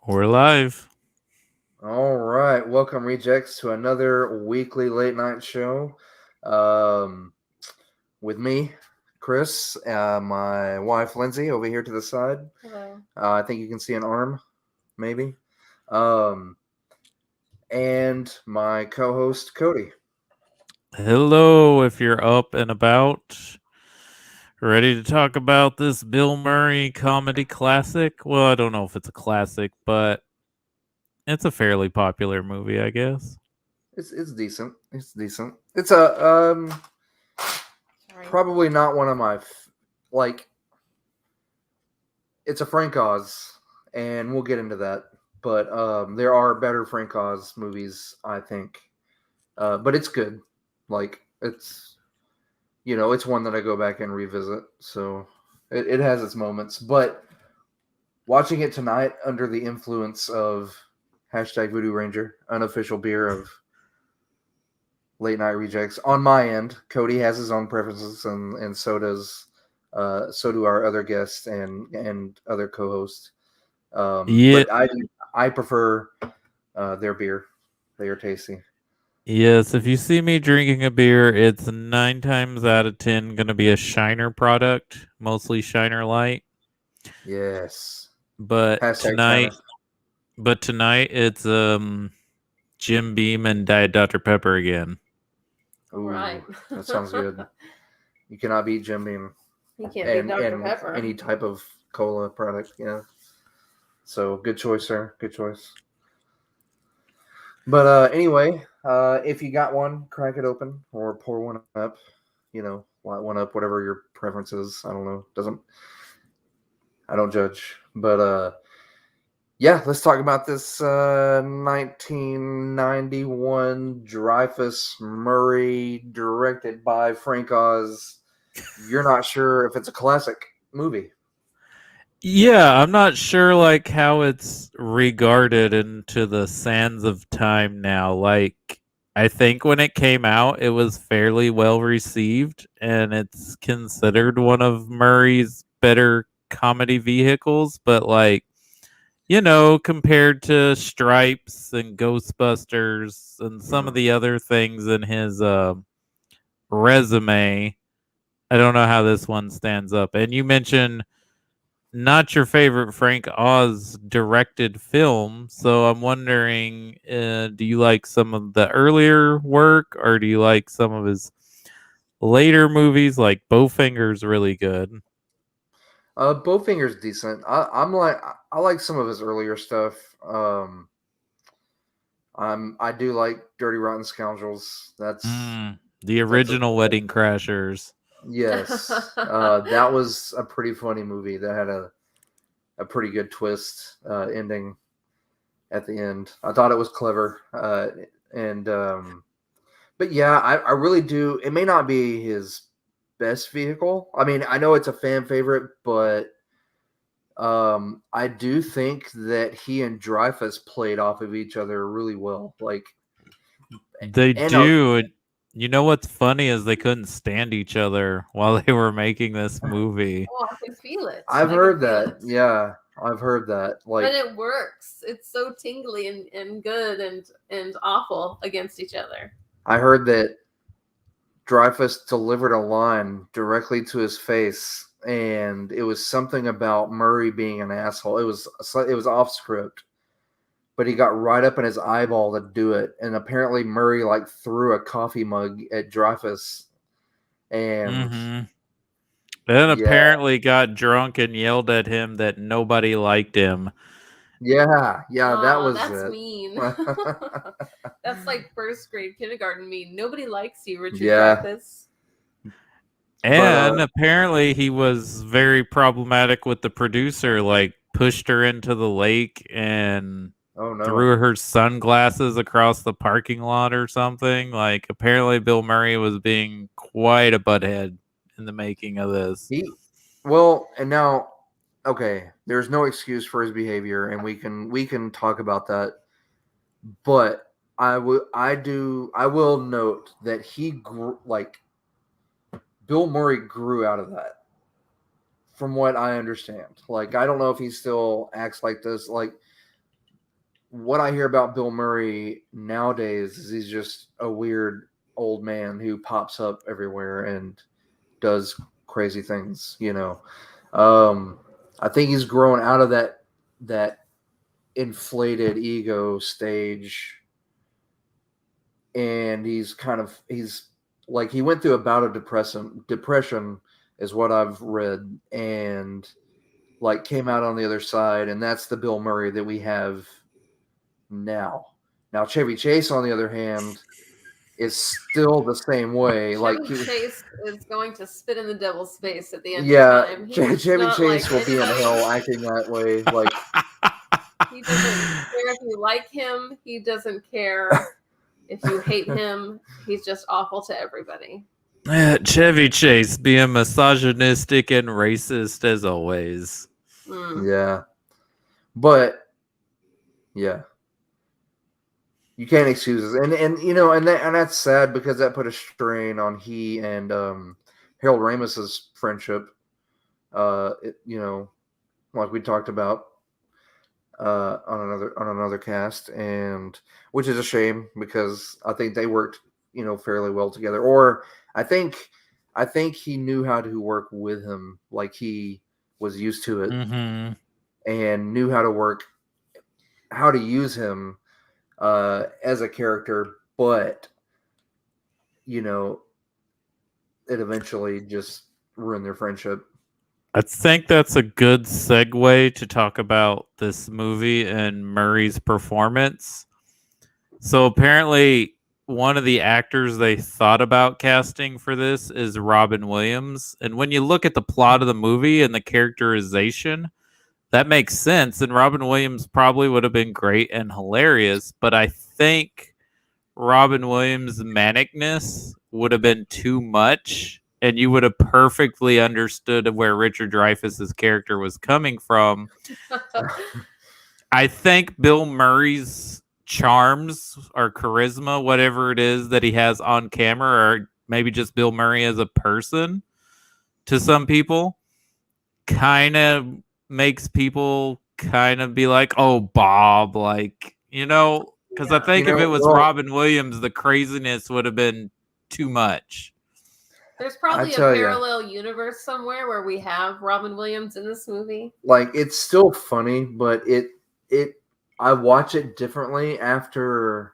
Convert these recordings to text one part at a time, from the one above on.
We're live. All right, welcome rejects to another weekly late night show. Um, with me, Chris, my wife Lindsay over here to the side. Hello. I think you can see an arm, maybe. Um, and my co-host Cody. Hello, if you're up and about. Ready to talk about this Bill Murray comedy classic? Well, I don't know if it's a classic, but it's a fairly popular movie, I guess. It's decent. It's decent. It's a Sorry. probably not one of my like. It's a Frank Oz, and we'll get into that. But there are better Frank Oz movies, I think. But it's good. Like it's one that I go back and revisit. So it has its moments. But watching it tonight under the influence of hashtag Voodoo Ranger, unofficial beer of late night rejects. On my end, Cody has his own preferences, and so do our other guests and other co-hosts. Yeah, But I prefer their beer. They are tasty. yes, if you see me drinking a beer, it's 9 times out of 10 going to be a Shiner product, mostly Shiner Light. Yes. But Hashtag tonight, China. but tonight it's Jim Beam and Diet Dr Pepper again. Ooh, Right. that sounds good. You cannot beat Jim Beam You can't beat Dr. and Pepper. any type of cola product. Yeah. So good choice, sir. Good choice. But anyway, if you got one, crack it open or pour one up. Light one up, whatever your preference is. I don't know. Doesn't I don't judge. But yeah, let's talk about this 1991 Dreyfus Murray, directed by Frank Oz. You're not sure if it's a classic movie. Yeah, I'm not sure like how it's regarded into the sands of time now. Like I think when it came out it was fairly well received and it's considered one of Murray's better comedy vehicles, but like compared to Stripes and Ghostbusters and some of Mhm. the other things in his resume, I don't know how this one stands up. And you mentioned not your favorite Frank Oz directed film. So I'm wondering, do you like some of the earlier work or do you like some of his later movies? Like Bowfinger's really good. Bowfinger's decent. I like some of his earlier stuff. I do like Dirty Rotten Scoundrels. The That's a original Wedding Crashers. yes. That was a pretty funny movie that had a pretty good twist ending at the end. I thought it was clever. And But yeah, I really do. It may not be his best vehicle. I mean, I know it's a fan favorite, but I do think that he and Dreyfus played off of each other really well. Like, They and do. And you know what's funny is they couldn't stand each other while they were making this movie. Oh, I can feel it. I've I can heard feel that. it. Yeah, I've heard that. But Like, it works. It's so tingly and good and awful against each other. I heard that Dreyfus delivered a line directly to his face, and it was something about Murray being an asshole. It was off script, but he got right up in his eyeball to do it, and apparently Murray like threw a coffee mug at Dreyfus, and Mm-hmm. Then yeah, apparently got drunk and yelled at him that nobody liked him. yeah, that Oh, was that's it. mean. That's like first grade kindergarten mean. Nobody likes you, Richard Yeah, Dreyfus. but And apparently he was very problematic with the producer, like pushed her into the lake and oh no, threw her sunglasses across the parking lot or something. Like apparently Bill Murray was being quite a butthead in the making of this. he well, and now okay, there's no excuse for his behavior, and we can talk about that. But I will note that he grew like Bill Murray grew out of that, from what I understand. Like I don't know if he still acts like this. Like what I hear about Bill Murray nowadays is he's just a weird old man who pops up everywhere and does crazy things. I think he's grown out of that inflated ego stage, and he's like, he went through a bout of depression is what I've read, and like came out on the other side, and that's the Bill Murray that we have now. Chevy Chase, on the other hand, is still the same way. Chevy Chase is going to spit in the devil's face at the end yeah, of time. Chevy Chase will be in hell acting that way. Like, he doesn't care if you like him. He doesn't care if you hate him. He's just awful to everybody. Chevy Chase being misogynistic and racist as always. Yeah. But yeah. You can't excuse us. And that's sad, because that put a strain on he and Harold Ramis's friendship. Like we talked about on another cast, and which is a shame, because I think they worked fairly well together. Or I think he knew how to work with him, like he was used to it, and knew how to use him as a character, but it eventually just ruined their friendship. I think that's a good segue to talk about this movie and Murray's performance. So apparently one of the actors they thought about casting for this is Robin Williams. And when you look at the plot of the movie and the characterization, that makes sense. And Robin Williams probably would have been great and hilarious. But I think Robin Williams' manicness would have been too much. And you would have perfectly understood where Richard Dreyfus's character was coming from. I think Bill Murray's charms or charisma, whatever it is that he has on camera, or maybe just Bill Murray as a person, to some people, kind of makes people kind of be like, oh, Bob, like, because I think if it was Robin Williams, the craziness would have been too much. There's probably a parallel universe somewhere where we have Robin Williams in this movie. Like, it's still funny, but I watch it differently after.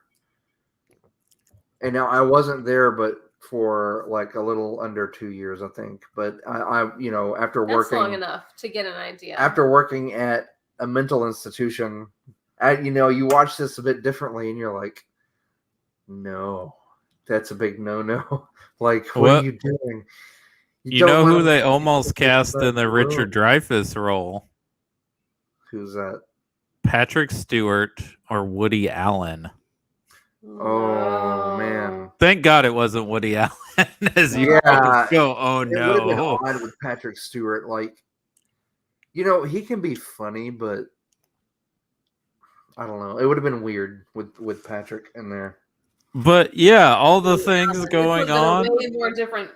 And now I wasn't there, but for like a little under 2 years, I think. But I after That's working long enough to get an idea. After working at a mental institution, you watch this a bit differently, and you're like, no, that's a big no. Like, what are you doing? You know who they almost cast in the Richard Dreyfus role? Who's that? Patrick Stewart or Woody Allen. Oh, man. Thank God it wasn't Woody Allen. As you go, oh, no. It would have been odd with Patrick Stewart. Like, he can be funny, but I don't know. It would have been weird with Patrick in there. But yeah, all the things going on. A way more different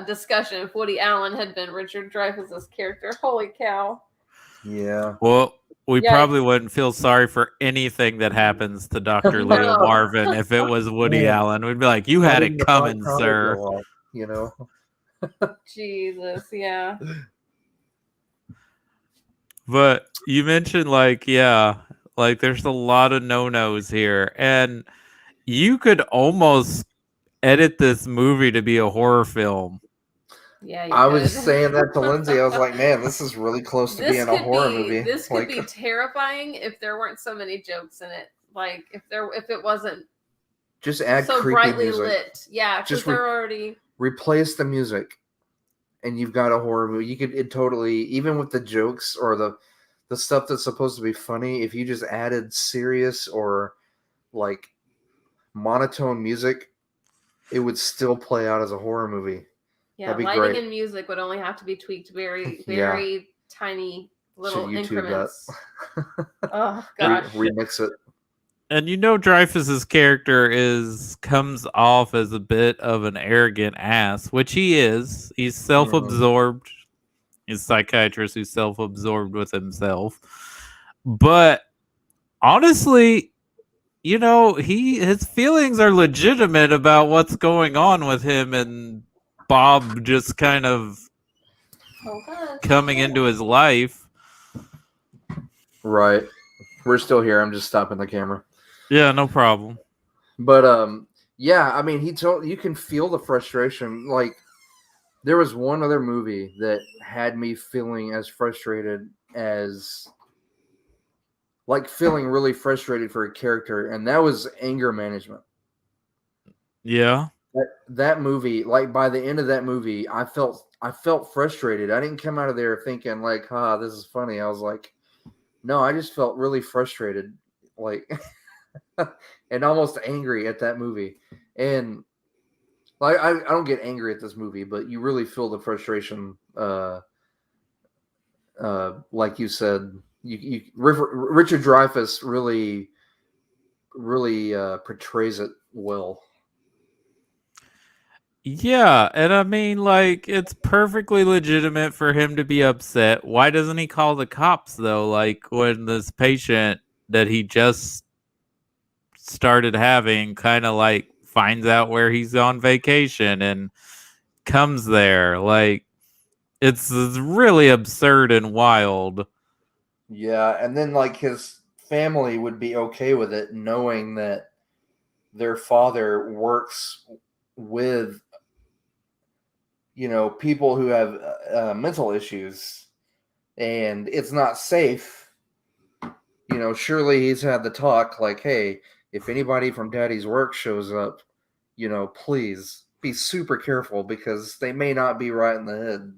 discussion if Woody Allen had been Richard Dreyfuss's character. Holy cow! Yeah. Well, we probably wouldn't feel sorry for anything that happens to Dr. Leo Marvin if it was Woody Allen. We'd be like, "You had it coming, sir." Jesus, yeah. But you mentioned like there's a lot of no-nos here, and you could almost edit this movie to be a horror film. Yeah, I was saying that to Lindsay. I was like, man, this is really close to being a horror movie. This could be terrifying if there weren't so many jokes in it. Like if it wasn't just add so creepy brightly music. lit. Yeah, because they're already replace the music, and you've got a horror movie. You could totally, even with the jokes or the stuff that's supposed to be funny, if you just added serious or like monotone music, it would still play out as a horror movie. Yeah, lighting and music would only have to be tweaked very, very tiny little increments. Oh gosh, remix it. And Dreyfus's character comes off as a bit of an arrogant ass, which he is. He's self-absorbed. He's a psychiatrist who's self-absorbed with himself. But honestly, his feelings are legitimate about what's going on with him and Bob just kind of coming into his life. Right. We're still here. I'm just stopping the camera. Yeah, no problem. But yeah, I mean, you can feel the frustration. Like, there was one other movie that had me feeling as frustrated as, like, feeling really frustrated for a character, and that was Anger Management. Yeah. That movie, like, by the end of that movie, I felt frustrated. I didn't come out of there thinking like, this is funny. I was like, no, I just felt really frustrated, like, and almost angry at that movie. And like, I don't get angry at this movie, but you really feel the frustration. Like you said, Richard Dreyfus really portrays it well. Yeah, and I mean, like, it's perfectly legitimate for him to be upset. Why doesn't he call the cops, though? Like, when this patient that he just started having kind of, like, finds out where he's on vacation and comes there. Like, it's really absurd and wild. Yeah, and then, like, his family would be okay with it, knowing that their father works with, people who have mental issues, and it's not safe. Surely he's had the talk, like, hey, if anybody from Daddy's work shows up, please be super careful because they may not be right in the head.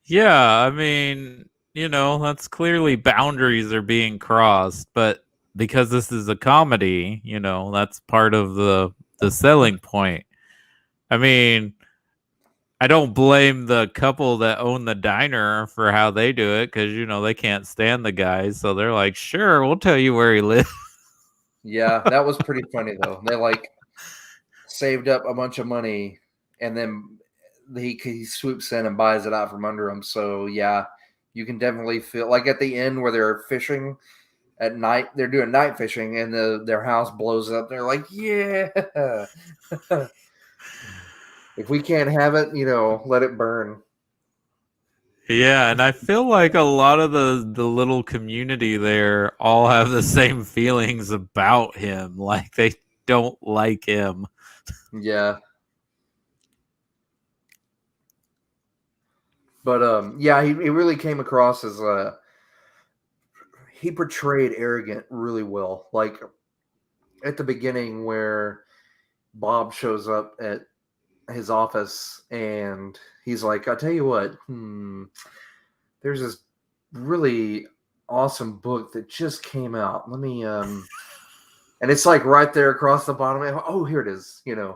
Yeah, I mean, that's clearly boundaries are being crossed, but because this is a comedy, that's part of the selling point. I mean, I don't blame the couple that own the diner for how they do it because, they can't stand the guy. So they're like, sure, we'll tell you where he lives. Yeah, that was pretty funny, though. They, like, saved up a bunch of money, and then he swoops in and buys it out from under him. So, yeah, you can definitely feel, like, at the end where they're fishing at night, they're doing night fishing, and their house blows up. They're like, yeah. If we can't have it, let it burn. Yeah, and I feel like a lot of the little community there all have the same feelings about him. Like, they don't like him. Yeah. But yeah, he really came across as he portrayed arrogant really well. Like, at the beginning where Bob shows up at his office and he's like, I tell you what, there's this really awesome book that just came out. Let me and it's like right there across the bottom. Oh, here it is, And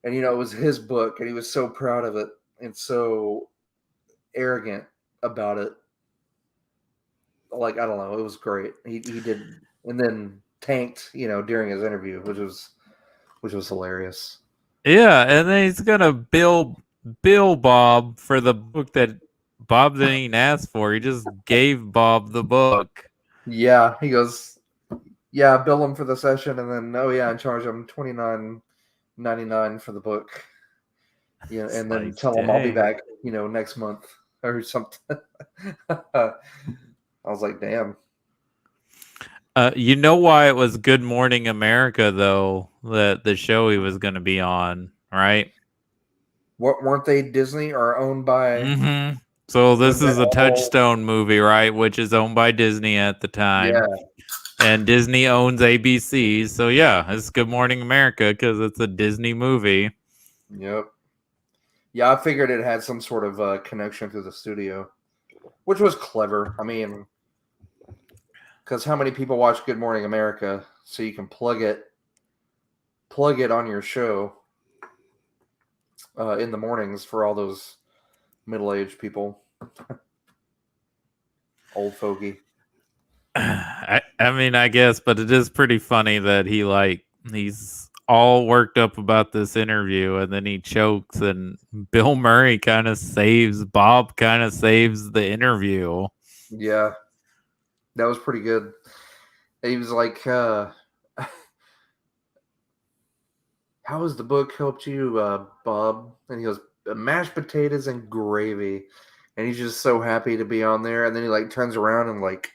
it was his book, and he was so proud of it and so arrogant about it. Like, I don't know, it was great. He did, and then tanked, during his interview, which was hilarious. Yeah, and then he's gonna bill Bob for the book that Bob didn't even ask for. He just gave Bob the book. Yeah, he goes, yeah, bill him for the session, and then and charge him $29.99 for the book. Yeah, It's and then like, tell him I'll be dang. back, next month or something. I was like, damn. You know why it was Good Morning America, though, that the show he was going to be on, right? What, weren't they Disney or owned by? Mm-hmm. So this Was is that a all? Touchstone movie, right? Which is owned by Disney at the time. Yeah. And Disney owns ABC. So yeah, it's Good Morning America because it's a Disney movie. Yep. Yeah, I figured it had some sort of connection to the studio, which was clever. I mean, because how many people watch Good Morning America? So you can plug it on your show in the mornings for all those middle-aged people, old fogey. I mean, I guess, but it is pretty funny that he's all worked up about this interview and then he chokes and Bill Murray kind of saves the interview. Yeah. That was pretty good. He was like, "How has the book helped you, Bob?" And he goes, "Mashed potatoes and gravy." And he's just so happy to be on there. And then he like turns around and like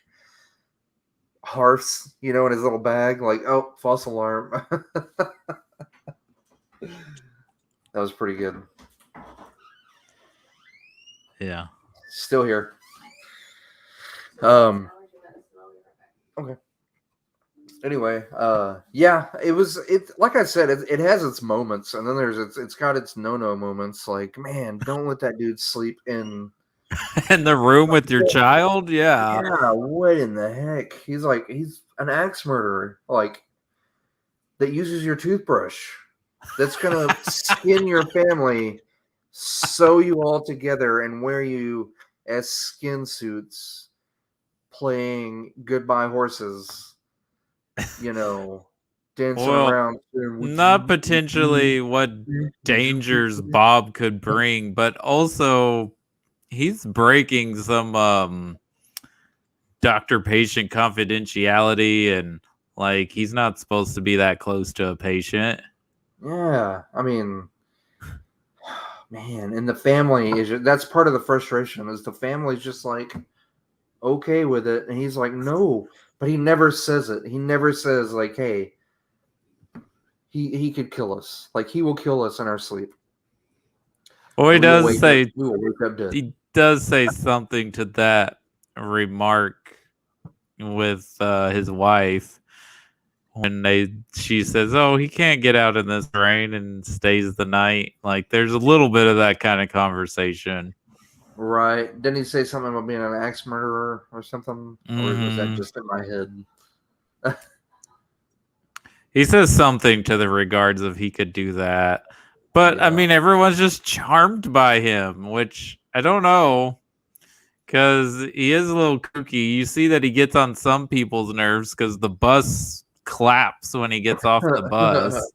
hearths, in his little bag, like, "Oh, false alarm." That was pretty good. Yeah. Still here. Okay. Anyway, yeah, it like I said, it has its moments, and then it's got its no moments. Like, man, don't let that dude sleep in In the room with your child? Yeah. Yeah, what in the heck? He's an axe murderer, like, that uses your toothbrush. That's gonna skin your family, sew you all together, and wear you as skin suits, playing goodbye horses. Dancing Well, around. not potentially what dangers Bob could bring, but also he's breaking some doctor-patient confidentiality, and like he's not supposed to be that close to a patient. Yeah, I mean, man, and the family that's part of the frustration is the family's just like okay with it, and he's like, no, but he never says it. He never says like, hey, he could kill us. Like, he will kill us in our sleep. Well, he does say we will wake up dead. he does say something to that remark with his wife when she says, "Oh, he can't get out in this rain," and stays the night. Like, there's a little bit of that kind of conversation. Right. Didn't he say something about being an axe murderer or something? Or was that just in my head? He says something to the regards of he could do that. But, I mean, everyone's just charmed by him, which I don't know. Because he is a little kooky. You see that he gets on some people's nerves because the bus claps when he gets off the bus.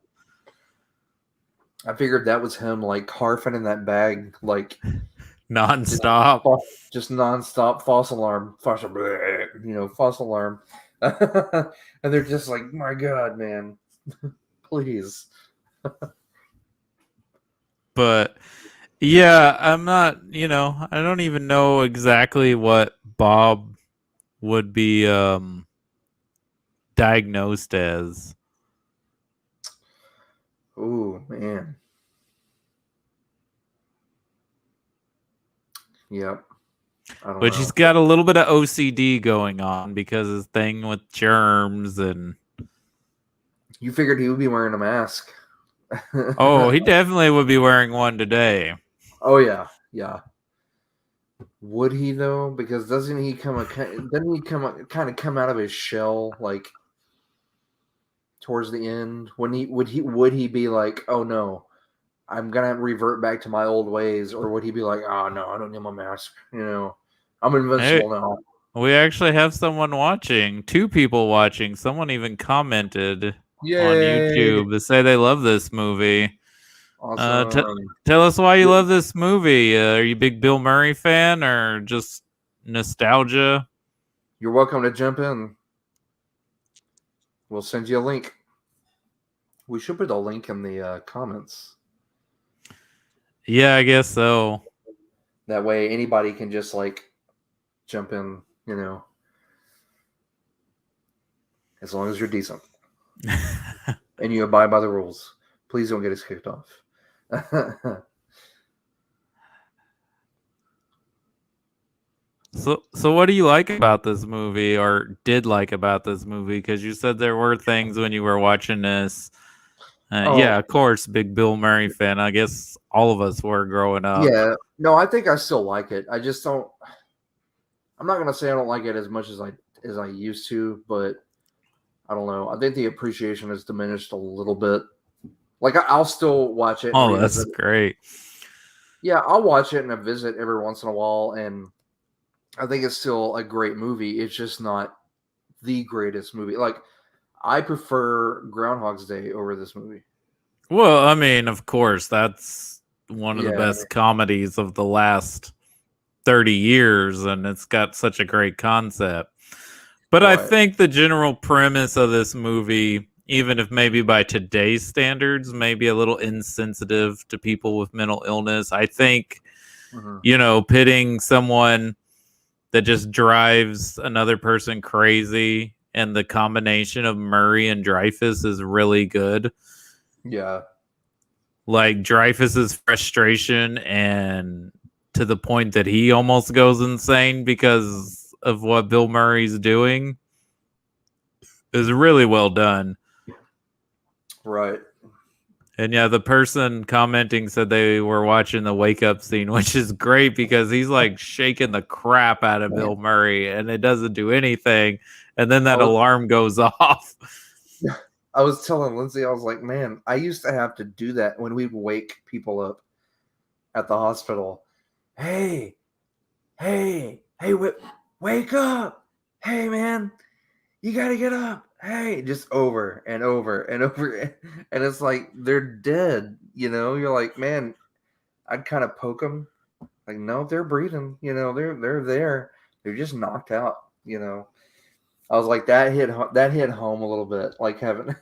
I figured that was him, like, harfing in that bag, like... Non-stop. Just non-stop false alarm. False alarm. And they're just like, my God, man. Please. But, yeah, I'm not, I don't even know exactly what Bob would be diagnosed as. Ooh, man. Yep. Which he's got a little bit of OCD going on because his thing with germs and... You figured he would be wearing a mask. Oh, he definitely would be wearing one today. Oh, yeah. Yeah. Would he, though? Because doesn't he come out of his shell, like, towards the end? Would he be like, oh, no, I'm gonna revert back to my old ways, or would he be like, "Oh no, I don't need my mask. I'm invincible now." We actually have someone watching. 2 people watching. Someone even commented on YouTube to say they love this movie. Awesome. Tell us why you love this movie. Are you a big Bill Murray fan, or just nostalgia? You're welcome to jump in. We'll send you a link. We should put a link in the comments. Yeah, I guess so. That way anybody can just like jump in, as long as you're decent and you abide by the rules. Please don't get us kicked off. So what do you like about this movie, or did like about this movie? Because you said there were things when you were watching this. Yeah, of course, big Bill Murray fan. I guess all of us were growing up. Yeah, no, I think I still like it. I just don't. I'm not gonna say I don't like it as much as I used to, but I don't know. I think the appreciation has diminished a little bit. Like, I'll still watch it. Oh, that's great. Yeah, I'll watch it and I visit every once in a while, and I think it's still a great movie. It's just not the greatest movie. Like, I prefer Groundhog's Day over this movie. Well, I mean, of course, that's one of the best comedies of the last 30 years, and it's got such a great concept. But I Right. think the general premise of this movie, even if maybe by today's standards, maybe a little insensitive to people with mental illness, I think, Mhm. pitting someone that just drives another person crazy and the combination of Murray and Dreyfus is really good. Yeah. Like Dreyfus's frustration and to the point that he almost goes insane because of what Bill Murray's doing is really well done. Right. And yeah, the person commenting said they were watching the wake up scene, which is great because he's like shaking the crap out of Bill Murray and it doesn't do anything. And then that alarm goes off. I was telling Lindsay, I was like, man, I used to have to do that when we'd wake people up at the hospital. Hey, wake up. Hey, man, you got to get up. Hey, just over and over and over. And it's like, they're dead. You're like, man, I'd kind of poke them. Like, no, they're breathing. They're there. They're just knocked out. I was like, that hit home a little bit, like having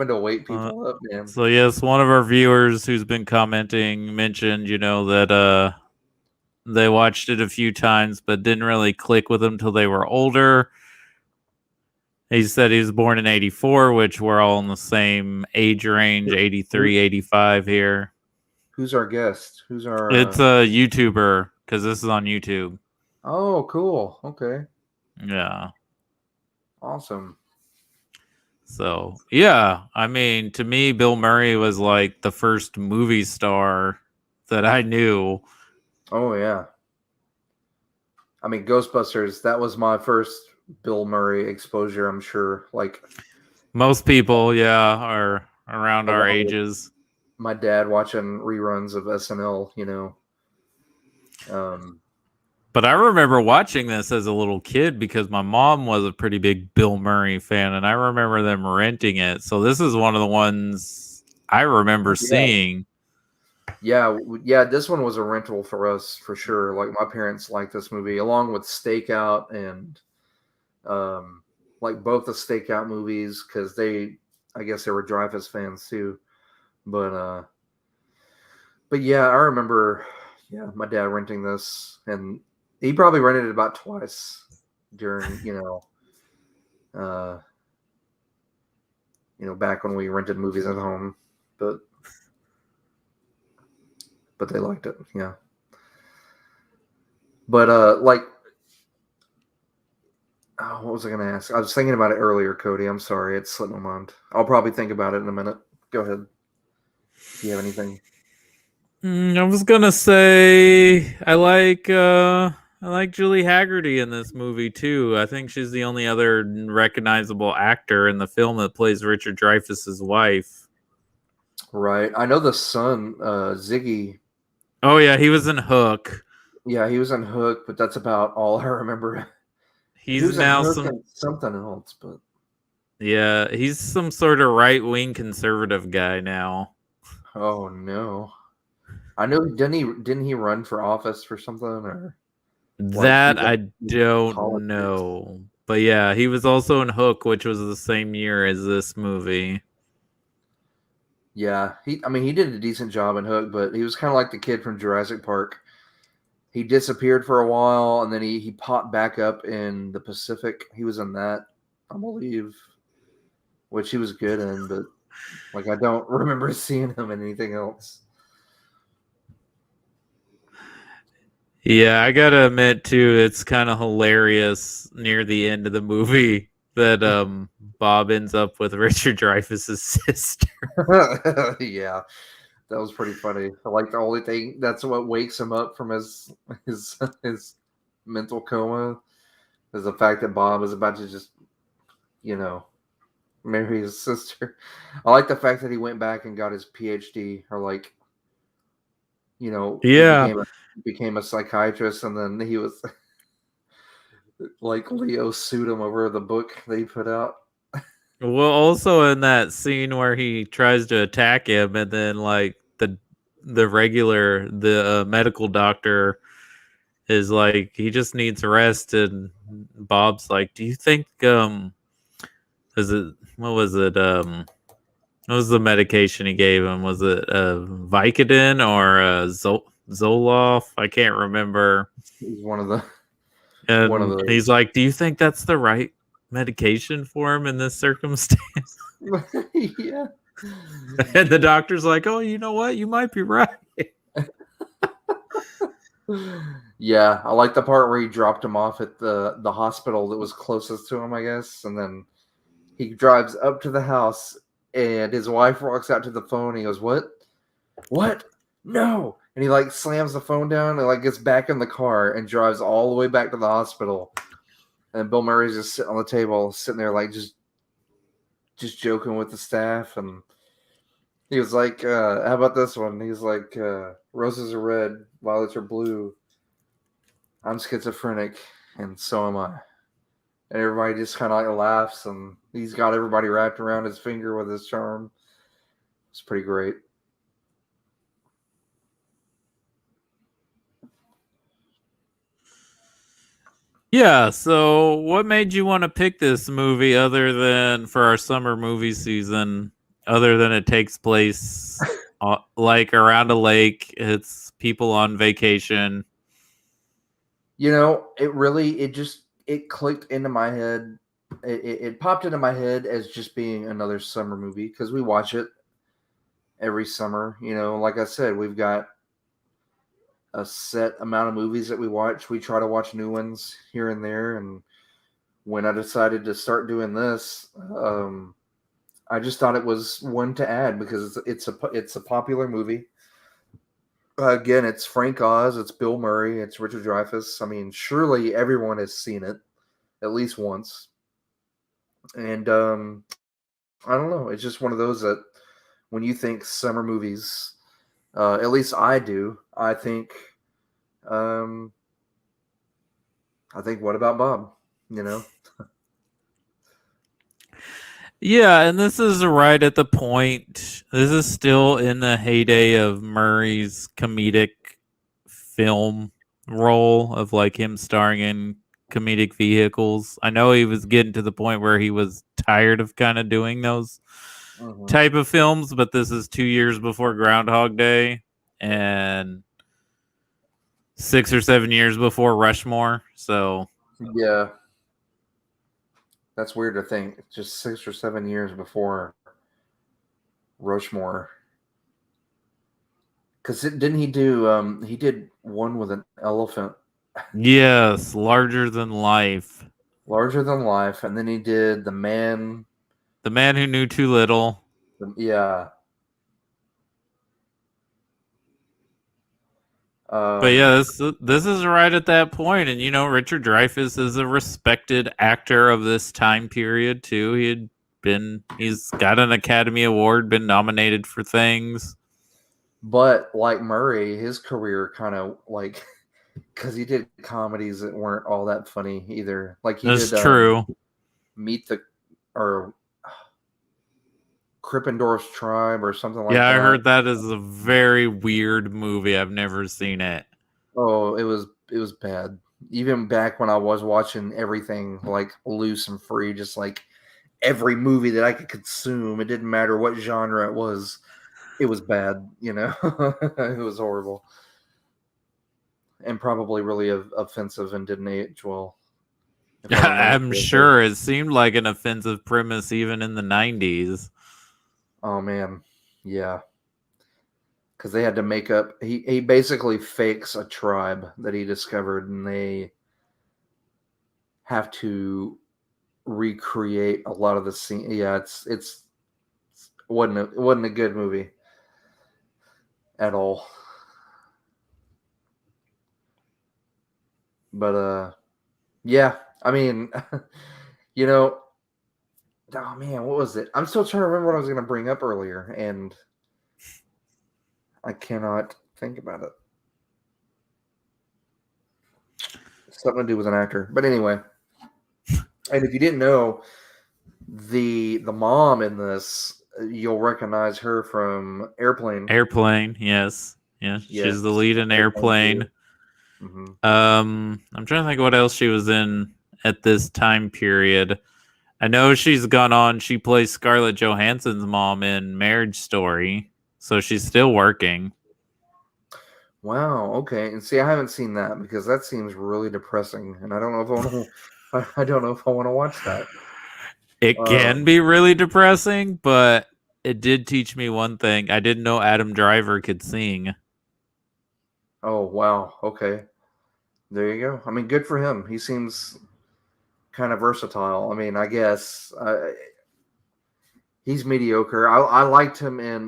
to wake people up, man. So yes, one of our viewers who's been commenting mentioned, that they watched it a few times but didn't really click with them till they were older. He said he was born in 84, which we're all in the same age range, 83, 85 here. Who's our guest? Who's our... It's a YouTuber, because this is on YouTube. Oh, cool. Okay. Yeah. Awesome. So, yeah. I mean, to me, Bill Murray was like the first movie star that I knew. Oh, yeah. I mean, Ghostbusters, that was my first Bill Murray exposure, I'm sure. Like, most people, yeah, are around our ages. My dad watching reruns of SNL, But I remember watching this as a little kid because my mom was a pretty big Bill Murray fan, and I remember them renting it. So this is one of the ones I remember seeing. Yeah, this one was a rental for us for sure. Like, my parents liked this movie along with Stakeout and like both the Stakeout movies because I guess they were Dreyfus fans too. But yeah, I remember my dad renting this, and he probably rented it about twice during back when we rented movies at home, but they liked it, yeah. But what was I going to ask? I was thinking about it earlier, Cody. I'm sorry, it slipped my mind. I'll probably think about it in a minute. Go ahead. Do you have anything? I was gonna say I like Julie Haggerty in this movie too. I think she's the only other recognizable actor in the film that plays Richard Dreyfuss's wife. Right. I know the son, Ziggy. Oh yeah, he was in Hook. Yeah, he was in Hook, but that's about all I remember. He's now something else, but yeah, he's some sort of right-wing conservative guy now. Oh no. I know, didn't he run for office for something, or that I don't know. But yeah, he was also in Hook, which was the same year as this movie. Yeah, he did a decent job in Hook, but he was kind of like the kid from Jurassic Park. He disappeared for a while, and then he popped back up in the Pacific. He was in that, I believe, which he was good in, but like I don't remember seeing him in anything else. Yeah, I gotta admit too, it's kind of hilarious near the end of the movie that Bob ends up with Richard Dreyfuss's sister. Yeah, that was pretty funny. I like the only thing that's what wakes him up from his mental coma is the fact that Bob is about to just, marry his sister. I like the fact that he went back and got his PhD, or like, yeah. Became a psychiatrist, and then he was like Leo sued him over the book that he put out. Well, also in that scene where he tries to attack him, and then like the medical doctor is like, he just needs rest, and Bob's like, "Do you think is it what was it what was the medication he gave him? Was it Vicodin or Zoloft? I can't remember." He's one of the And he's like, "Do you think that's the right medication for him in this circumstance?" Yeah. And the doctor's like, "Oh, you know what? You might be right." Yeah, I like the part where he dropped him off at the hospital that was closest to him, I guess, and then he drives up to the house, and his wife walks out to the phone. And he goes, "What? What? No!" And he like slams the phone down and like gets back in the car and drives all the way back to the hospital. And Bill Murray's just sitting on the table, sitting there like just joking with the staff, and he was like, "How about this one?" He's like, "Roses are red, violets are blue. I'm schizophrenic, and so am I." And everybody just kind of like laughs, and he's got everybody wrapped around his finger with his charm. It's pretty great. Yeah, so what made you want to pick this movie other than for our summer movie season, other than it takes place like around a lake, it's people on vacation? You know, it clicked into my head. It popped into my head as just being another summer movie because we watch it every summer. You know, like I said, we've got a set amount of movies that we watch. We try to watch new ones here and there. And when I decided to start doing this, I just thought it was one to add because it's a popular movie. Again, it's Frank Oz, it's Bill Murray, it's Richard Dreyfus. I mean, surely everyone has seen it at least once. And I don't know. It's just one of those that when you think summer movies, at least I do, I think, what about Bob? You know? Yeah, and this is right at the point. This is still in the heyday of Murray's comedic film role of like him starring in comedic vehicles. I know he was getting to the point where he was tired of kind of doing those type of films, but this is 2 years before Groundhog Day and 6 or 7 years before Rushmore. So yeah. That's weird to think. Just 6 or 7 years before Rushmore. Because didn't he do? He did one with an elephant. Yes, Larger Than Life. Larger Than Life, and then he did The Man Who Knew Too Little. Yeah. But yeah, this is right at that point, and you know, Richard Dreyfuss is a respected actor of this time period too. He's got an Academy Award, been nominated for things. But like Murray, his career kind of like because he did comedies that weren't all that funny either. Like he That's did true. Krippendorf's Tribe or something like that. Yeah, I heard that is a very weird movie. I've never seen it. Oh, it was bad. Even back when I was watching everything like loose and free, just like every movie that I could consume, it didn't matter what genre it was bad, you know. It was horrible. And probably really offensive and didn't age well. I'm sure it seemed like an offensive premise even in the 90s. Oh man, yeah. Because they had to make up. He basically fakes a tribe that he discovered, and they have to recreate a lot of the scene. Yeah, it wasn't a good movie at all. But yeah. I mean, you know. Oh man, what was it? I'm still trying to remember what I was going to bring up earlier, and I cannot think about it. Something to do with an actor, but anyway. And if you didn't know, the mom in this, you'll recognize her from Airplane. Airplane, yes, she's the lead in Airplane. Mm-hmm. I'm trying to think what else she was in at this time period. I know she's gone on. She plays Scarlett Johansson's mom in Marriage Story, so she's still working. Wow. Okay. And see, I haven't seen that because that seems really depressing, and I don't know if I want to. I don't know if I want to watch that. It can be really depressing, but it did teach me one thing. I didn't know Adam Driver could sing. Oh wow. Okay. There you go. I mean, good for him. He seems kind of versatile. I mean, I guess he's mediocre. I liked him in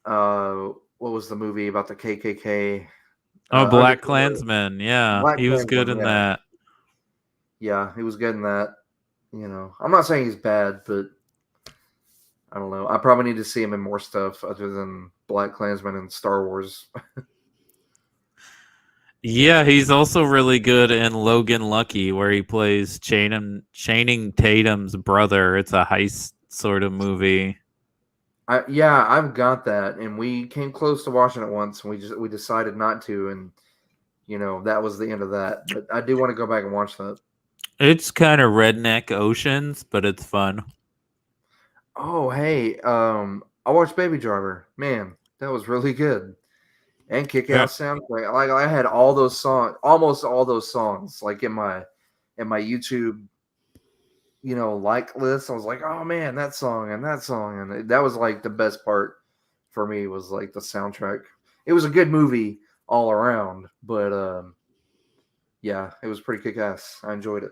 what was the movie about the KKK? Oh, Black Klansman. Yeah, Black he was good Klansman, in that. Yeah, he was good in that. You know, I'm not saying he's bad, but I don't know. I probably need to see him in more stuff other than Black Klansman and Star Wars. Yeah, he's also really good in Logan Lucky, where he plays Channing Tatum's brother. It's a heist sort of movie. Yeah, I've got that, and we came close to watching it once, and we decided not to, and you know that was the end of that. But I do want to go back and watch that. It's kind of redneck oceans, but it's fun. Oh, hey, I watched Baby Driver. Man, that was really good. And Kick-Ass soundtrack. Like I had all those songs, almost all those songs, like in my YouTube, you know, like list. I was like, oh man, that song, and that was like the best part for me was like the soundtrack. It was a good movie all around, but yeah, it was pretty kick-ass. I enjoyed it.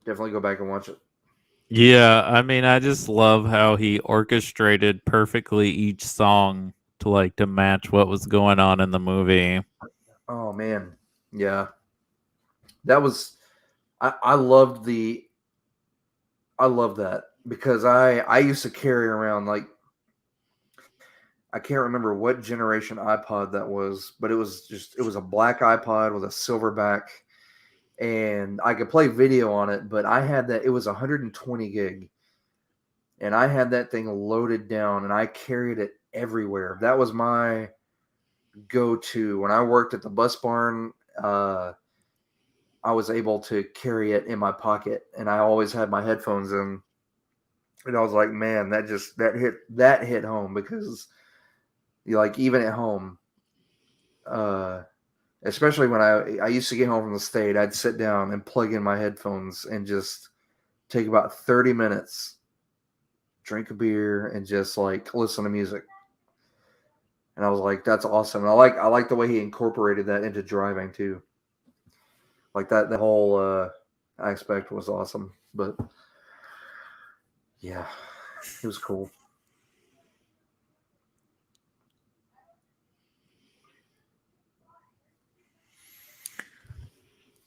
Definitely go back and watch it. Yeah, I mean, I just love how he orchestrated perfectly each song to match what was going on in the movie. Oh man, yeah, that was. I loved that because I used to carry around like I can't remember what generation iPod that was, but it was a black iPod with a silver back, and I could play video on it, but I had that. It was 120 gig, and I had that thing loaded down, and I carried it everywhere. That was my go-to when I worked at the bus barn. I was able to carry it in my pocket, and I always had my headphones in. And I was like, man, that hit home because, like, even at home, especially when I used to get home from the state, I'd sit down and plug in my headphones and just take about 30 minutes, drink a beer, and just like listen to music. And I was like, that's awesome. And I like the way he incorporated that into driving too. Like that whole aspect was awesome. But yeah, it was cool.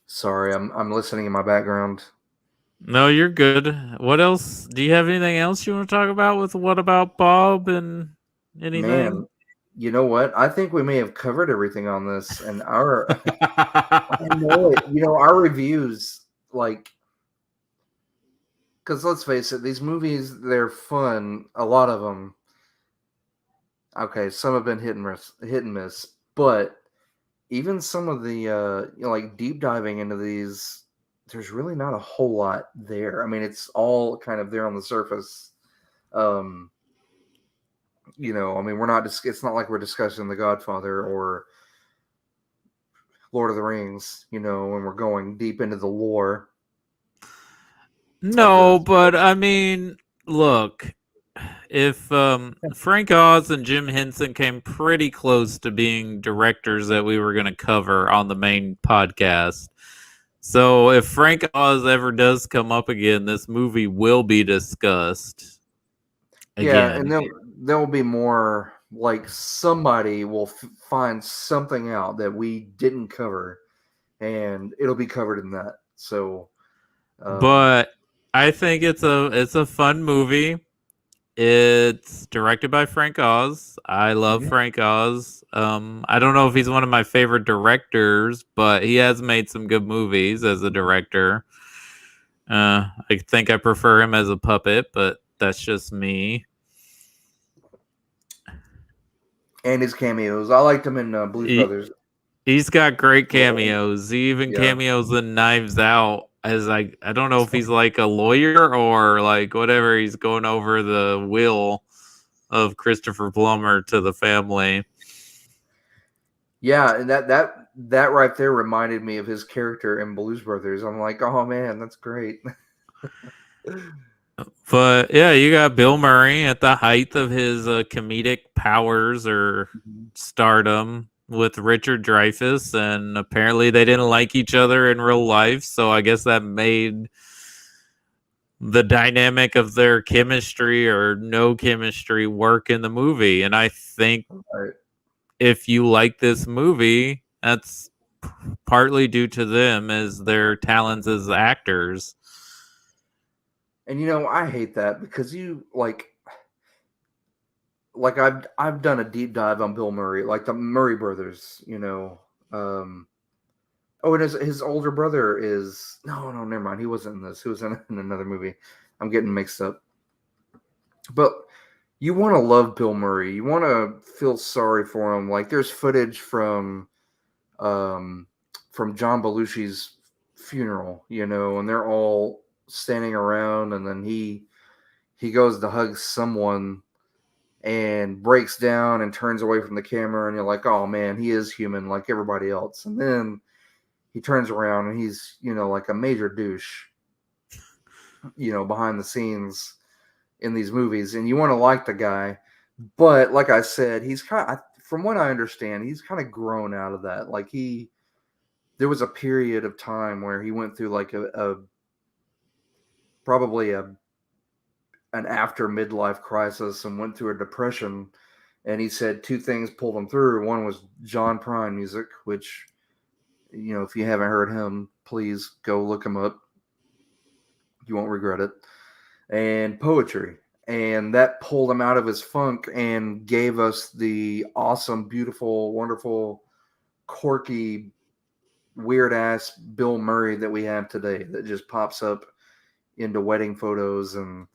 Sorry, I'm listening in my background. No, you're good. What else? Do you have anything else you want to talk about with What About Bob and anything? Man, you know what? I think we may have covered everything on this, and I know it. You know, our reviews, like, because let's face it, these movies, they're fun. A lot of them. Okay, some have been hit and miss, but even some of the like deep diving into these, there's really not a whole lot there. I mean, it's all kind of there on the surface. You know, I mean, it's not like we're discussing The Godfather or Lord of the Rings, you know, when we're going deep into the lore. No, but I mean, look, if Frank Oz and Jim Henson came pretty close to being directors that we were going to cover on the main podcast. So if Frank Oz ever does come up again, this movie will be discussed again. Yeah, and there will be more, like somebody will find something out that we didn't cover, and it'll be covered in that. So, but I think it's a fun movie. It's directed by Frank Oz. I love Frank Oz. I don't know if he's one of my favorite directors, but he has made some good movies as a director. I think I prefer him as a puppet, but that's just me. And his cameos. I liked him in Blues Brothers. He's got great cameos. He even Yeah. cameos in Knives Out as I don't know if he's like a lawyer or like whatever. He's going over the will of Christopher Plummer to the family. Yeah, and that right there reminded me of his character in Blues Brothers. I'm like, oh man, that's great. But yeah, you got Bill Murray at the height of his comedic powers or stardom with Richard Dreyfus, and apparently they didn't like each other in real life, so I guess that made the dynamic of their chemistry or no chemistry work in the movie. And I think Right. if you like this movie, that's partly due to them as their talents as actors. And I hate that because you like I've done a deep dive on Bill Murray, like the Murray brothers, oh, and his older brother is no, never mind. He wasn't in this. He was in another movie. I'm getting mixed up. But you want to love Bill Murray. You want to feel sorry for him. Like there's footage from John Belushi's funeral, and they're all standing around, and then he goes to hug someone and breaks down and turns away from the camera, and you're like, oh man, he is human like everybody else. And then he turns around and he's, like a major douche, behind the scenes in these movies. And you want to like the guy, but like I said, he's from what I understand, he's kind of grown out of that. Like there was a period of time where he went through like probably an after midlife crisis and went through a depression. And he said two things pulled him through. One was John Prine music, which, if you haven't heard him, please go look him up. You won't regret it. And poetry. And that pulled him out of his funk and gave us the awesome, beautiful, wonderful, quirky, weird-ass Bill Murray that we have today that just pops up into wedding photos and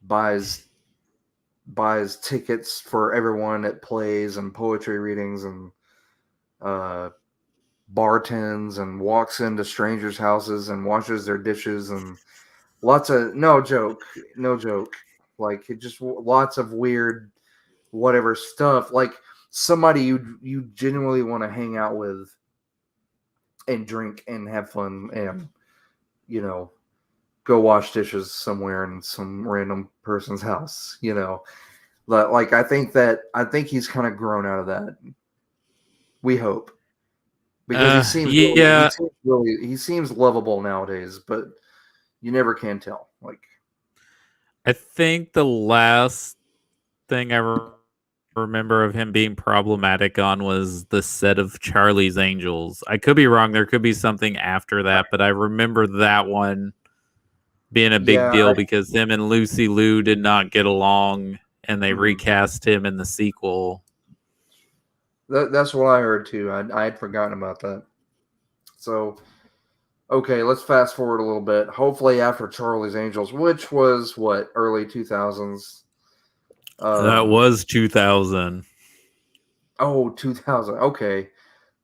buys tickets for everyone at plays and poetry readings and bartends and walks into strangers' houses and washes their dishes and lots of no joke. Like it just lots of weird whatever stuff. Like somebody you genuinely want to hang out with and drink and have fun and go wash dishes somewhere in some random person's house. But like I think he's kind of grown out of that. We hope. Because he seems lovable nowadays, but you never can tell. Like, I think the last thing I remember of him being problematic on was the set of Charlie's Angels. I could be wrong. There could be something after that, but I remember that one being a big deal because him and Lucy Liu did not get along, and they recast him in the sequel. That's what I heard too. I had forgotten about that. So, okay, let's fast forward a little bit. Hopefully, after Charlie's Angels, which was what, early 2000s. That was 2000. Oh, 2000. Okay,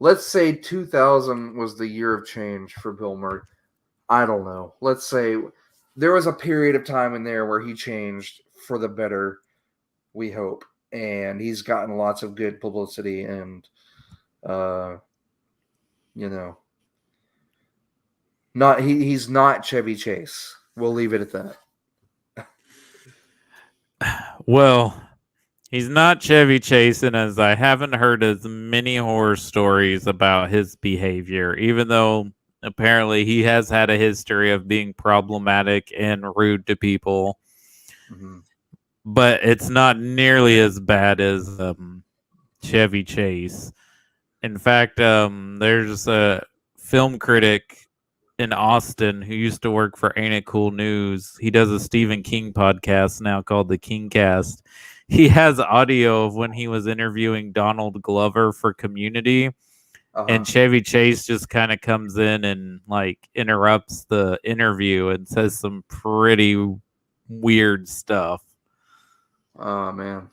let's say 2000 was the year of change for Bill Murray. I don't know. Let's say there was a period of time in there where he changed for the better. We hope. And he's gotten lots of good publicity and, he's not Chevy Chase. We'll leave it at that. Well, he's not Chevy Chase, and as I haven't heard as many horror stories about his behavior, even though apparently he has had a history of being problematic and rude to people. Mm-hmm. But it's not nearly as bad as Chevy Chase. In fact, there's a film critic in Austin who used to work for Ain't It Cool News. He does a Stephen King podcast now called The Kingcast. He has audio of when he was interviewing Donald Glover for Community. And Chevy Chase just kind of comes in and like interrupts the interview and says some pretty weird stuff. Oh man.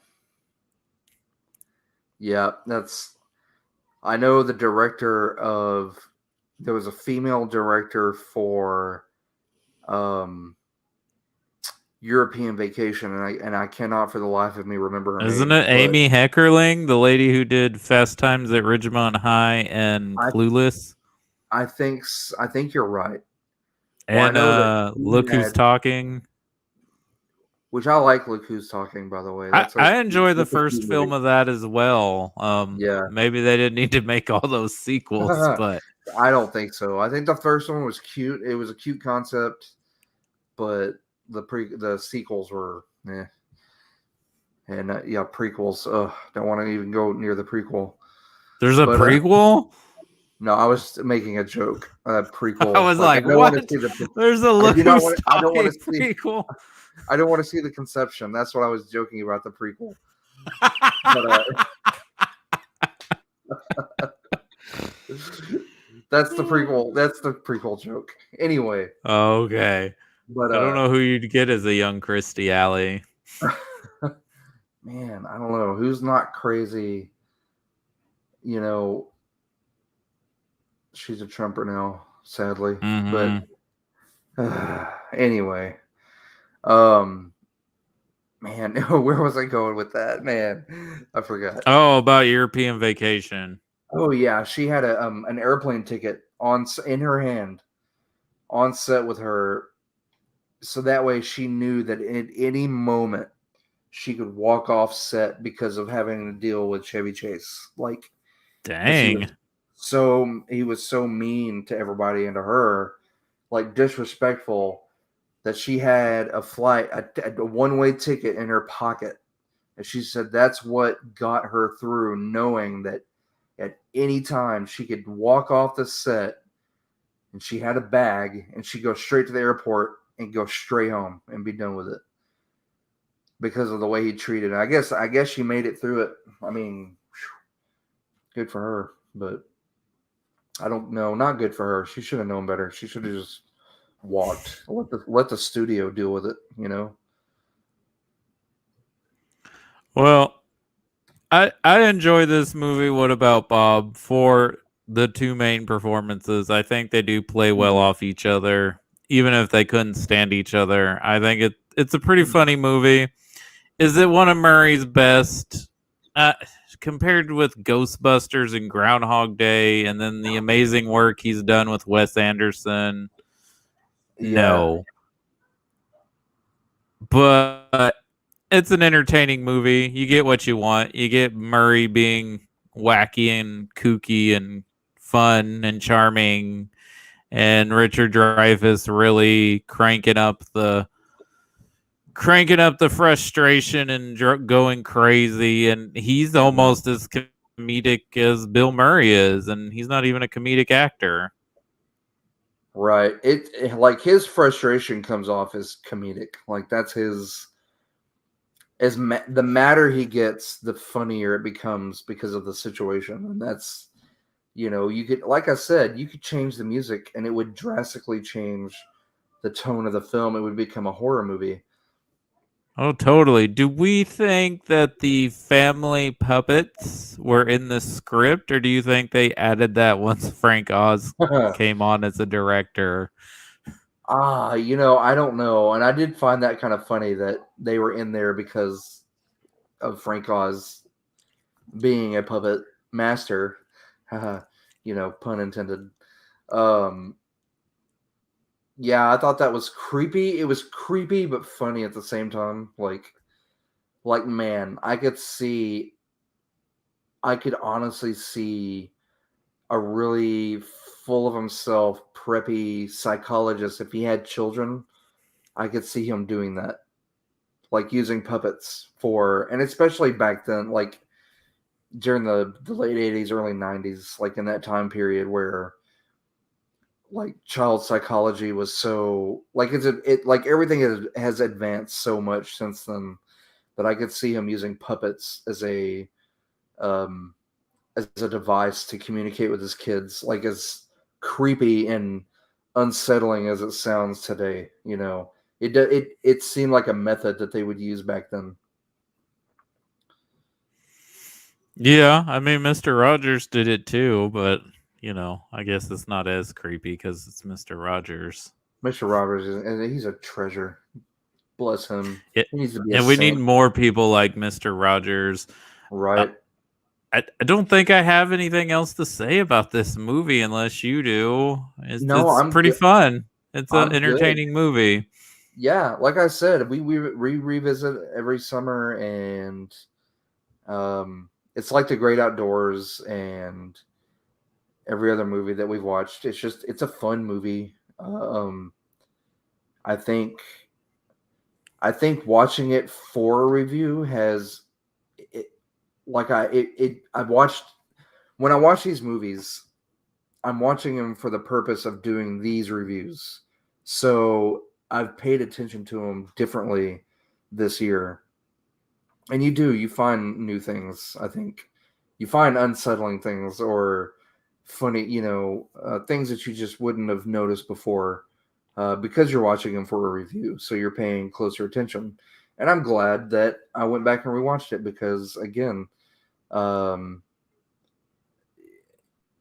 Yeah, I know the director of. There was a female director for European Vacation, and I cannot for the life of me remember her Isn't name. it Amy Heckerling, the lady who did Fast Times at Ridgemont High and I Clueless? I think you're right. Well, I And know that Look he Who's had, Talking. which I like. Look Who's Talking, by the way. I enjoy the That's a cute first film movie. of that as well. Yeah, Maybe they didn't need to make all those sequels, but I don't think so. I think the first one was cute. It was a cute concept, but the sequels were and yeah, prequels. Don't want to even go near the prequel. there's a But prequel? no, I was making a joke. I Prequel. was Like I like, don't want to what? see the. There's a I Look do not Who's want. I don't want Talking to see. prequel. I don't want to see the conception. That's what I was joking about the prequel. But that's the prequel. That's the prequel joke. Anyway, Okay. but I don't know who you'd get as a young Christy Alley. man, I don't know who's not crazy. You know, she's a Trumper now, sadly. Mhm. But anyway, man, where was I going with that? Man, I forgot. Oh, about European Vacation. Oh yeah, she had an airplane ticket in her hand on set with her, so that way she knew that at any moment she could walk off set because of having to deal with Chevy Chase. Like, because Dang. he was so mean to everybody and to her, like disrespectful, that she had a flight, a one-way ticket in her pocket. And she said that's what got her through, knowing that at any time she could walk off the set and she had a bag and she'd go straight to the airport and go straight home and be done with it because of the way he treated her. I guess she made it through it. I mean, good for her, but I don't know. Not good for her. She should have known better. She should have just walked. Let the studio deal with it, you know? Well, I enjoy this movie. What about Bob? For the two main performances, I think they do play well off each other, even if they couldn't stand each other. I think it's a pretty funny movie. Is it one of Murray's best? Compared with Ghostbusters and Groundhog Day, and then the amazing work he's done with Wes Anderson. No, but it's an entertaining movie. You get what you want. You get Murray being wacky and kooky and fun and charming, and Richard Dreyfus really cranking up the frustration and going crazy. And he's almost as comedic as Bill Murray is, and he's not even a comedic actor. Right. It like his frustration comes off as comedic. Like that's his. The madder he gets, the funnier it becomes because of the situation, and that's, you could, like I said, you could change the music and it would drastically change the tone of the film. It would become a horror movie. Oh, totally. Do we think that the family puppets were in the script, or do you think they added that once Frank Oz came on as a director? I don't know, and I did find that kind of funny that they were in there because of Frank Oz being a puppet master. Pun intended. Yeah, I thought that was creepy. It was creepy but funny at the same time. Like man, I could honestly see a really full of himself, preppy psychologist. If he had children, I could see him doing that. Like using puppets and especially back then, like during the late 80s, early 90s, like in that time period where like child psychology was so like like everything has advanced so much since then that I could see him using puppets as a device to communicate with his kids, like as creepy and unsettling as it sounds today. It seemed like a method that they would use back then. Yeah, I mean, Mr. Rogers did it too, but I guess it's not as creepy because it's Mr. Rogers. Mr. Roberts he's a treasure. Bless him. It, He needs to be a and we need saint, more people like Mr. Rogers. Uh, right? I don't think I have anything else to say about this movie unless you do. No, It's I'm pretty good. fun. It's an I'm good. entertaining movie. Yeah, like I said, we revisit every summer, and it's like The Great Outdoors and every other movie that we've watched. It's a fun movie. I think watching it for a review has it like I've watched when I watch these movies, I'm watching them for the purpose of doing these reviews. So I've paid attention to them differently this year. And you find new things, I think. You find unsettling things or funny, things that you just wouldn't have noticed before because you're watching them for a review. So you're paying closer attention. And I'm glad that I went back and rewatched it because, again, um,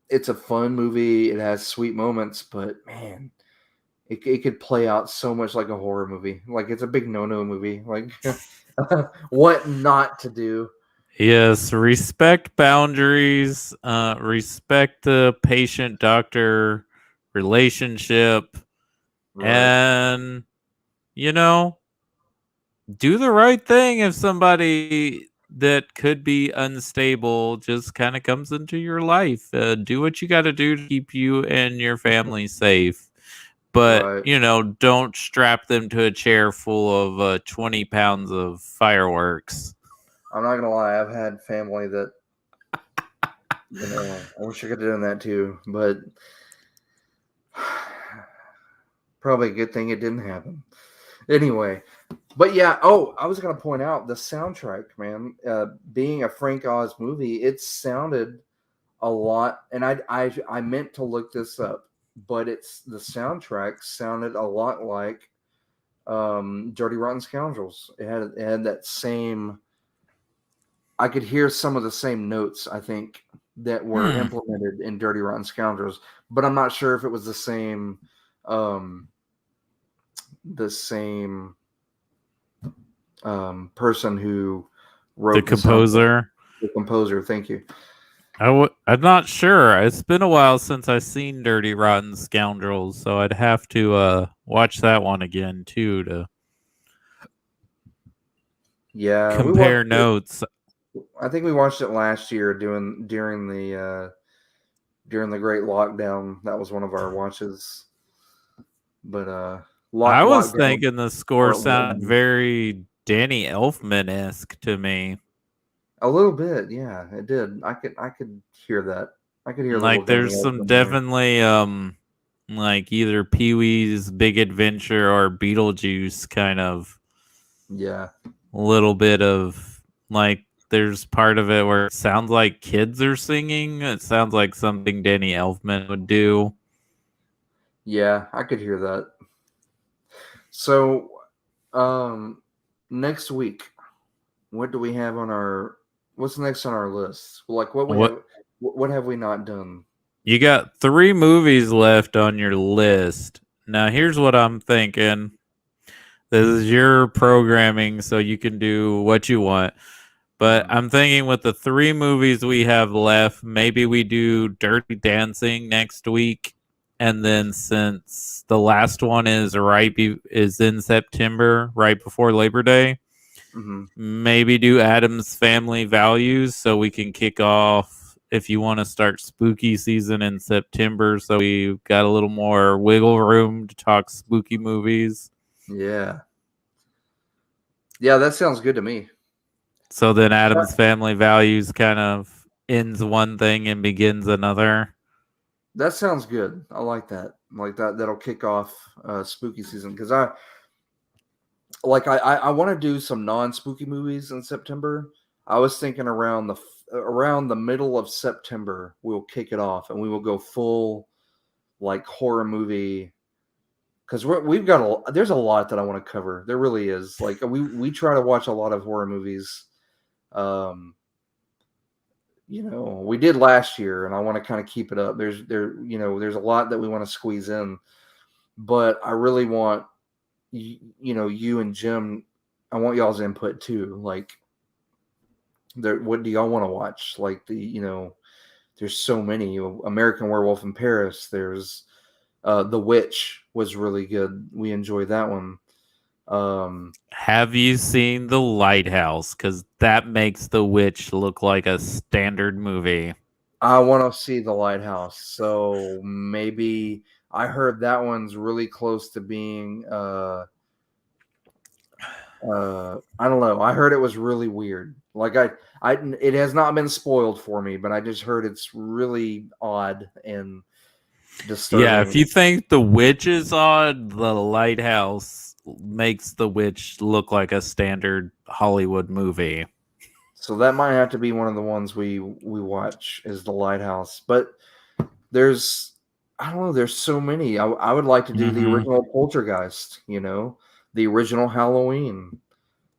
it's a fun movie. It has sweet moments, but man, it could play out so much like a horror movie. Like it's a big no-no movie. Like what not to do. Yes, respect boundaries, respect the patient-doctor relationship, Right. and, you know, do the right thing if somebody that could be unstable just kind of comes into your life. Do what you got to do to keep you and your family safe. But, Right. don't strap them to a chair full of 20 pounds of fireworks. I'm not gonna lie, I've had family that I wish I could have done that too, but probably a good thing it didn't happen. Anyway, but yeah, I was gonna point out the soundtrack, man. Being a Frank Oz movie, it sounded a lot, and I meant to look this up, but the soundtrack sounded a lot like Dirty Rotten Scoundrels. It had that same. I could hear some of the same notes, I think, that were Hmm. implemented in Dirty Rotten Scoundrels, but I'm not sure if it was um, the same person who The wrote the soundtrack. composer. The composer. Thank you. I'm not sure. It's been a while since I've seen Dirty Rotten Scoundrels, so I'd have to watch that one again too to Yeah, we watched compare it. notes. I think we watched it last year during the Great Lockdown. That was one of our watches. But I was lockdown thinking the score part sounded one, very Danny Elfman-esque to me. a little bit. Yeah, it did. I could hear that. I could hear a little Like Danny there's some Elfman there. definitely like either Pee-wee's Big Adventure or Beetlejuice kind of Yeah, little bit of like there's part of it where it sounds like kids are singing. It sounds like something Danny Elfman would do. yeah, I could hear that. So, um, next week, what do we have on our? What's next on our list? Like, What what have we not done? you got 3 movies left on your list. Now here's what I'm thinking. This is your programming so you can do what you want. But Mhm. I'm thinking with the 3 movies we have left, maybe we do Dirty Dancing next week. And then since the last one is is in September, right before Labor Day, Mhm. maybe do Adam's Family Values so we can kick off if you want to start spooky season in September. So we've got a little more wiggle room to talk spooky movies. Yeah, yeah, that sounds good to me. So then That, Adam's Family Values kind of ends one thing and begins another. that sounds good. I like that. Like that. That'll kick off spooky season because I want to do some non-spooky movies in September. I was thinking around the middle of September we'll kick it off and we will go full like horror movie because we've got there's a lot that I want to cover. There really is. Like we try to watch a lot of horror movies. Um, we did last year, and I want to kind of keep it up. There's a lot that we want to squeeze in, but I really want you and Jim. I want y'all's input too. Like, what do y'all want to watch? Like there's so many. American Werewolf in Paris. There's The Witch was really good. We enjoyed that one. Have you seen The Lighthouse? Because that makes The Witch look like a standard movie. I want to see The Lighthouse. So maybe I heard that one's really close to being. I don't know. I heard it was really weird. Like it has not been spoiled for me, but I just heard it's really odd and disturbing. Yeah, if you think The Witch is odd, The Lighthouse makes The Witch look like a standard Hollywood movie. So that might have to be one of the ones we watch is The Lighthouse. But there's so many. I would like to do the original Poltergeist, the original Halloween.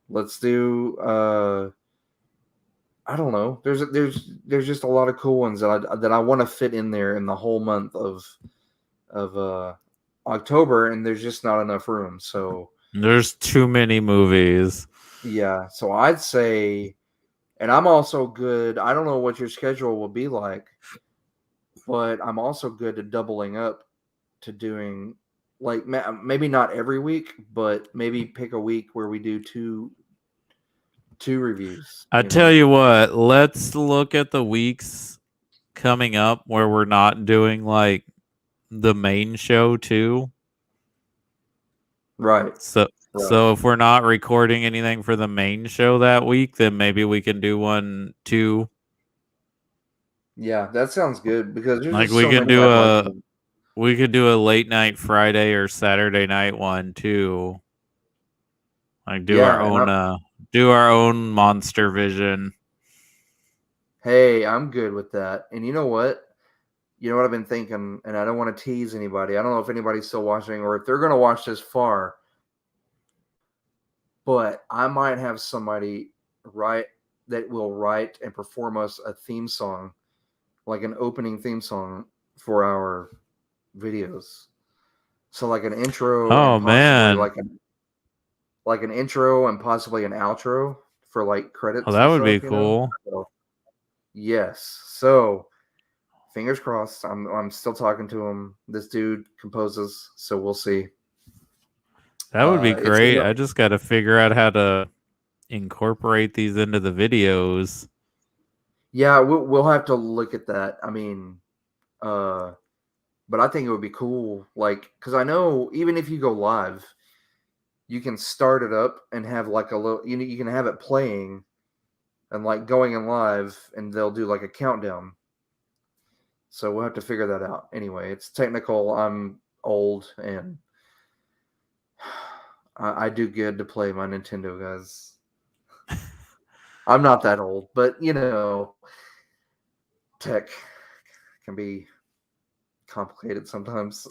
Let's do I don't know. There's just a lot of cool ones that I want to fit in there in the whole month of October, and there's just not enough room. So there's too many movies. Yeah, so I'd say, and I'm also good. I don't know what your schedule will be like, but I'm also good to doubling up to doing like maybe not every week, but maybe pick a week where we do two reviews. I tell you what, let's look at the weeks coming up where we're not doing like the main show too. Right. So if we're not recording anything for the main show that week, then maybe we can do one too. Yeah, that sounds good because there's like just we so could many do I like. We could do a late night Friday or Saturday night one too. Like do our own Monster Vision. Hey, I'm good with that. And you know what? I've been thinking, and I don't want to tease anybody. I don't know if anybody's still watching or if they're going to watch this far, but I might have somebody that will write and perform us a theme song, like an opening theme song for our videos. So like an intro. Oh man. Like an intro and possibly an outro for like credits. Oh, that would be cool. So, yes. So fingers crossed. I'm still talking to him. This dude composes, so we'll see. That would be great. I just got to figure out how to incorporate these into the videos. Yeah, we'll have to look at that. I mean, but I think it would be cool, like, because I know even if you go live, you can start it up and have like a little, you can have it playing and like going in live, and they'll do like a countdown. So we'll have to figure that out. Anyway, it's technical. I'm old and I do good to play my Nintendo, guys. I'm not that old, but tech can be complicated sometimes.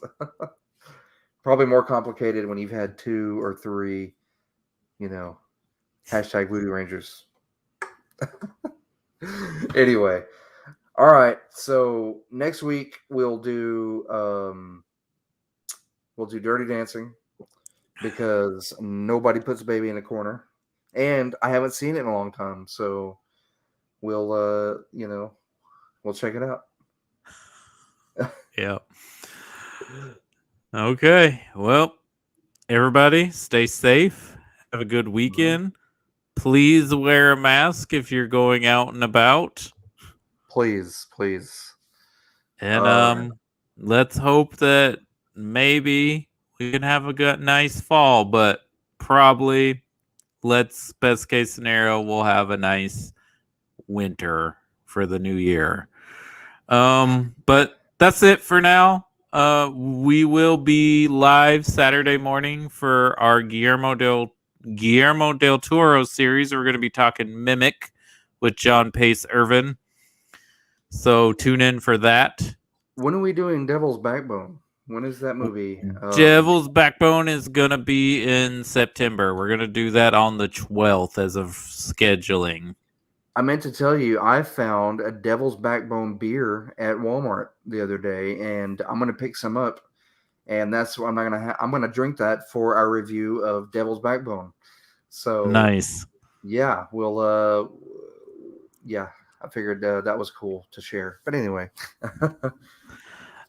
Probably more complicated when you've had 2 or 3, hashtag Voodoo Rangers. Anyway. All right. So next week we'll do Dirty Dancing because nobody puts a baby in a corner. And I haven't seen it in a long time. So we'll we'll check it out. Yeah. Okay. Well, everybody, stay safe. Have a good weekend. Please wear a mask if you're going out and about. Please. And let's hope that maybe we can have a nice fall, but probably best case scenario, we'll have a nice winter for the new year. But that's it for now. We will be live Saturday morning for our Guillermo del Toro series. We're going to be talking Mimic with John Pace Irvin. So tune in for that. When are we doing Devil's Backbone? When is that movie? Devil's Backbone is going to be in September. We're going to do that on the 12th as of scheduling. I meant to tell you, I found a Devil's Backbone beer at Walmart the other day, and I'm gonna pick some up, and that's what I'm gonna drink that for our review of Devil's Backbone. So Nice. yeah, yeah, I figured that was cool to share. But anyway,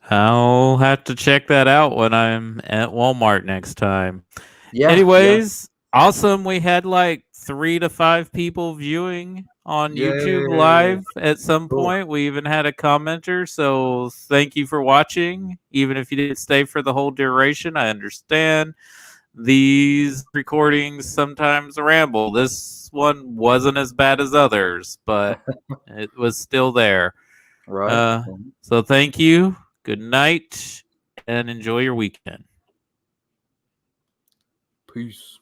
I'll have to check that out when I'm at Walmart next time. yeah, Anyways, awesome. We had like 3 to 5 people viewing on YouTube yay, live at some cool. point. We even had a commenter. So thank you for watching. Even if you didn't stay for the whole duration, I understand. These recordings sometimes ramble. This one wasn't as bad as others, but it was still there. Right. So thank you. Good night and enjoy your weekend. Peace.